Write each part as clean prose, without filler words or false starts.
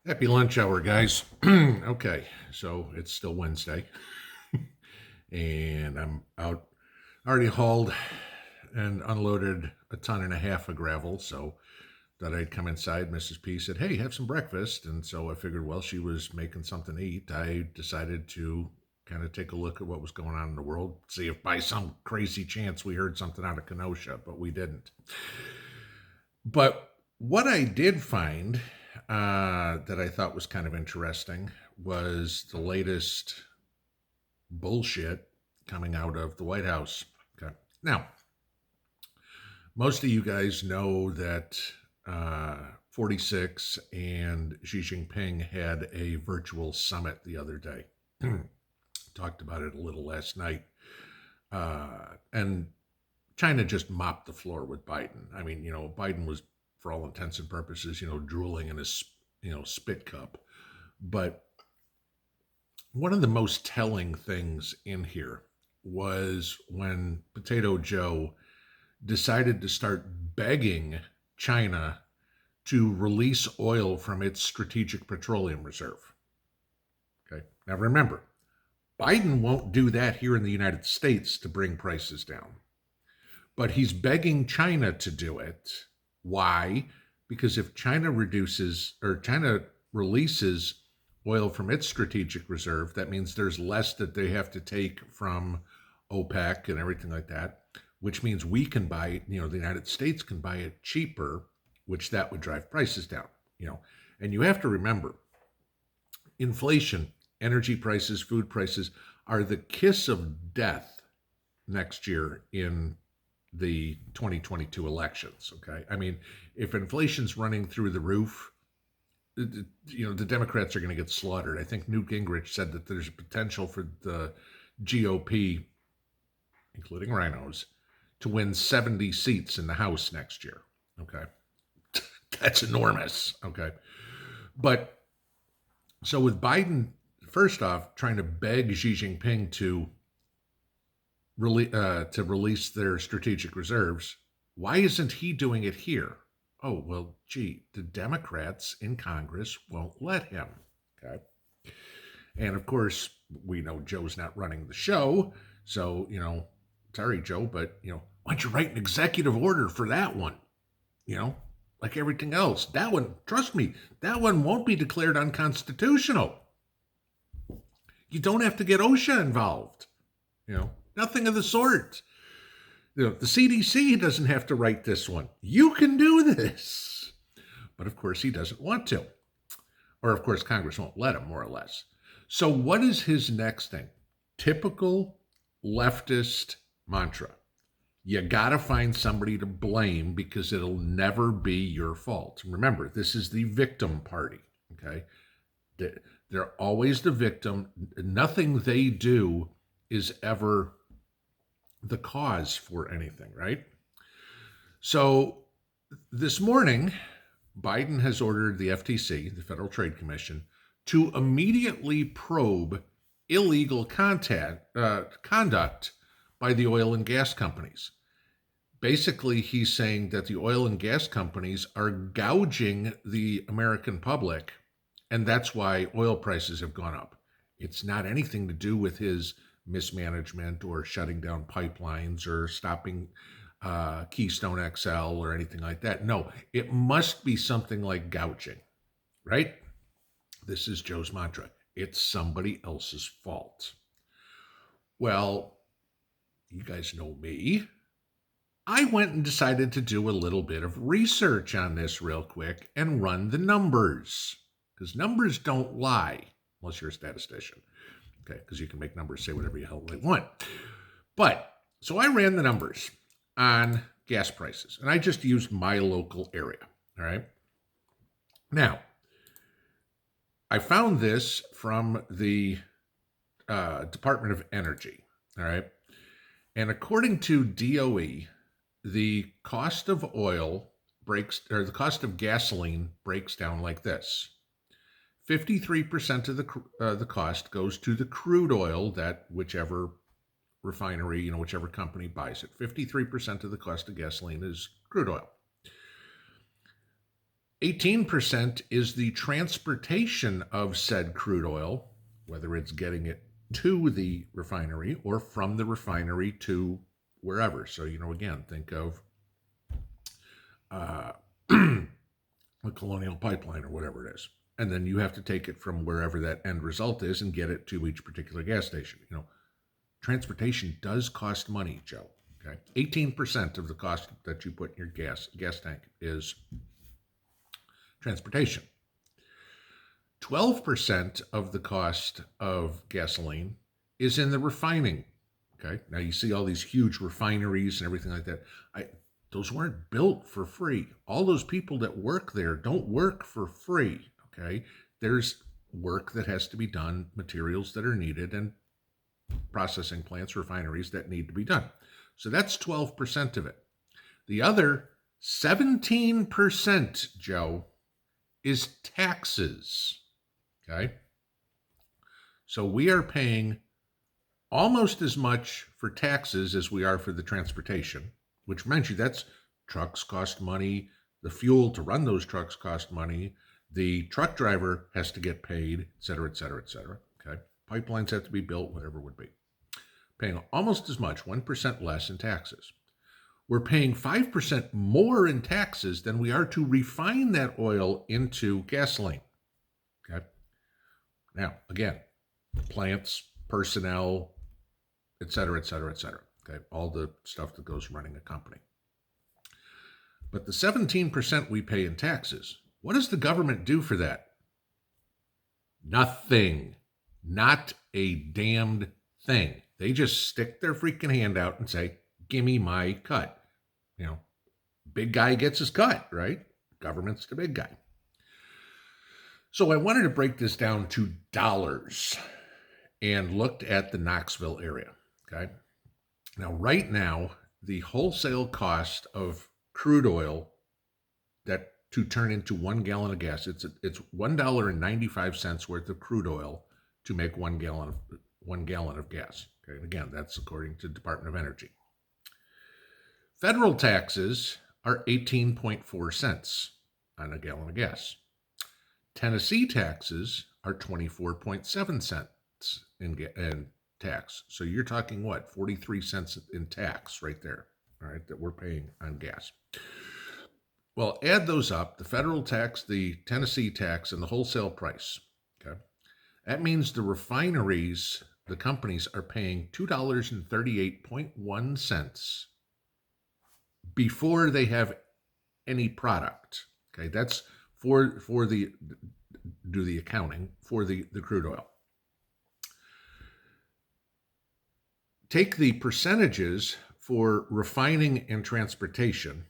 Happy lunch hour, guys. Okay, so it's still Wednesday, and I'm out. Already hauled and unloaded a ton and a half of gravel, so thought I'd come inside. Mrs. P said, "Hey, have some breakfast," and so I figured, well, she was making something to eat. I decided to kind of take a look at what was going on in the world, see if by some crazy chance we heard something out of Kenosha, but we didn't. But what I did find that I thought was kind of interesting was the latest bullshit coming out of the White House. Okay. Now, most of you guys know that 46 and Xi Jinping had a virtual summit the other day. Talked about it a little last night. And China just mopped the floor with Biden. I mean, Biden was, for all intents and purposes, drooling in his, spit cup. But one of the most telling things in here was when Potato Joe decided to start begging China to release oil from its strategic petroleum reserve. Okay. Now remember, Biden won't do that here in the United States to bring prices down. But he's begging China to do it. Why? Because if China releases oil from its strategic reserve, that means there's less that they have to take from OPEC and everything like that, which means we can buy it, the United States can buy it cheaper, which that would drive prices down, And you have to remember, inflation, energy prices, food prices are the kiss of death next year in the 2022 elections. Okay. I mean, if inflation's running through the roof, the Democrats are going to get slaughtered. I think Newt Gingrich said that there's a potential for the GOP, including rhinos, to win 70 seats in the House next year. Okay. That's enormous. Okay. But so with Biden, first off, trying to beg Xi Jinping to release their strategic reserves, why isn't he doing it here? Oh, well, gee, the Democrats in Congress won't let him. Okay. And of course, we know Joe's not running the show. So, sorry, Joe, but, why don't you write an executive order for that one? Like everything else. That one, trust me, that one won't be declared unconstitutional. You don't have to get OSHA involved. Nothing of the sort. The CDC doesn't have to write this one. You can do this. But of course, he doesn't want to. Or of course, Congress won't let him, more or less. So what is his next thing? Typical leftist mantra. You got to find somebody to blame because it'll never be your fault. Remember, this is the victim party, okay? They're always the victim. Nothing they do is ever the cause for anything, right? So this morning, Biden has ordered the FTC, the Federal Trade Commission, to immediately probe illegal conduct by the oil and gas companies. Basically, he's saying that the oil and gas companies are gouging the American public, and that's why oil prices have gone up. It's not anything to do with his mismanagement or shutting down pipelines or stopping Keystone XL or anything like that. No, it must be something like gouging, right? This is Joe's mantra. It's somebody else's fault. Well, you guys know me. I went and decided to do a little bit of research on this real quick and run the numbers, because numbers don't lie unless you're a statistician. Okay, because you can make numbers say whatever the hell they want. But, so I ran the numbers on gas prices, and I just used my local area, all right? Now, I found this from the Department of Energy, all right? And according to DOE, the cost of the cost of gasoline breaks down like this. 53% of the cost goes to the crude oil that whichever refinery, whichever company buys it. 53% of the cost of gasoline is crude oil. 18% is the transportation of said crude oil, whether it's getting it to the refinery or from the refinery to wherever. So, again, think of uh, a colonial pipeline or whatever it is. And then you have to take it from wherever that end result is and get it to each particular gas station. Transportation does cost money, Joe. Okay, 18% of the cost that you put in your gas tank is transportation. 12% of the cost of gasoline is in the refining. Okay, now you see all these huge refineries and everything like that. Those weren't built for free. All those people that work there don't work for free. Okay, there's work that has to be done, materials that are needed, and processing plants, refineries that need to be done. So that's 12% of it. The other 17%, Joe, is taxes. Okay? So we are paying almost as much for taxes as we are for the transportation, which reminds you that's trucks cost money, the fuel to run those trucks cost money, the truck driver has to get paid, et cetera, et cetera, et cetera. Okay? Pipelines have to be built, whatever it would be. Paying almost as much, 1% less in taxes. We're paying 5% more in taxes than we are to refine that oil into gasoline. Okay. Now, again, plants, personnel, et cetera, et cetera, et cetera. Okay. All the stuff that goes running a company. But the 17% we pay in taxes, what does the government do for that? Nothing. Not a damned thing. They just stick their freaking hand out and say, give me my cut. Big guy gets his cut, right? Government's the big guy. So I wanted to break this down to dollars and looked at the Knoxville area. Okay. Now, right now, the wholesale cost of crude oil that to turn into 1 gallon of gas, it's $1.95 worth of crude oil to make 1 gallon of gas. Okay, and again, that's according to the Department of Energy. Federal taxes are 18.4 cents on a gallon of gas. Tennessee taxes are 24.7 cents in tax. So you're talking what? 43 cents in tax right there, all right, that we're paying on gas. Well, add those up, the federal tax, the Tennessee tax, and the wholesale price. Okay. That means the refineries, the companies are paying $2.38.1 before they have any product. Okay, that's for the do the accounting for the crude oil. Take the percentages for refining and transportation,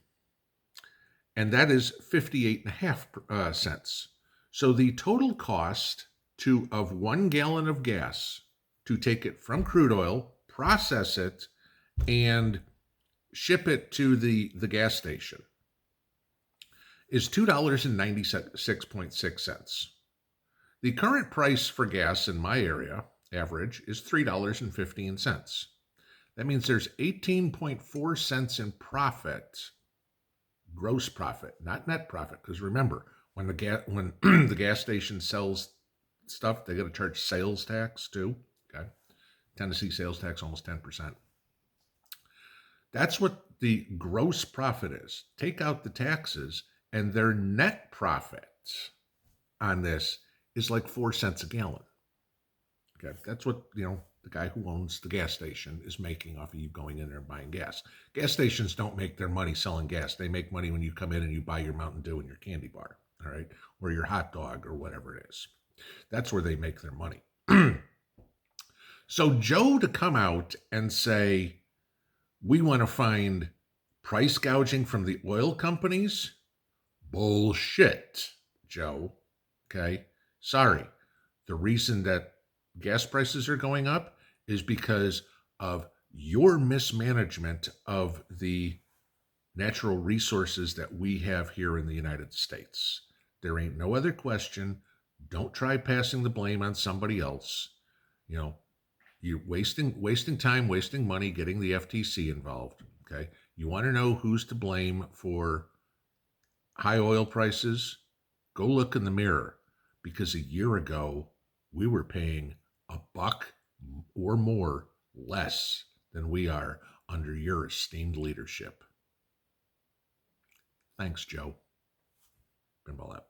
and that is 58.5 cents. So the total cost of 1 gallon of gas to take it from crude oil, process it, and ship it to the gas station is $2.96.6. The current price for gas in my area, average, is $3.15. That means there's 18.4 cents in profit, gross profit, not net profit. Because remember, when the gas station sells stuff, they got to charge sales tax too. Okay, Tennessee sales tax almost 10%. That's what the gross profit is. Take out the taxes, and their net profit on this is like 4 cents a gallon. Okay, that's what the guy who owns the gas station is making off of you going in there and buying gas. Gas stations don't make their money selling gas. They make money when you come in and you buy your Mountain Dew and your candy bar, all right, or your hot dog or whatever it is. That's where they make their money. So Joe to come out and say, we want to find price gouging from the oil companies? Bullshit, Joe. Okay? Sorry. The reason that gas prices are going up is because of your mismanagement of the natural resources that we have here in the United States. There ain't no other question. Don't try passing the blame on somebody else. You're wasting time, wasting money, getting the FTC involved. Okay. You want to know who's to blame for high oil prices, go look in the mirror, because a year ago we were paying $1 or more less than we are under your esteemed leadership. Thanks, Joe. Pinball app.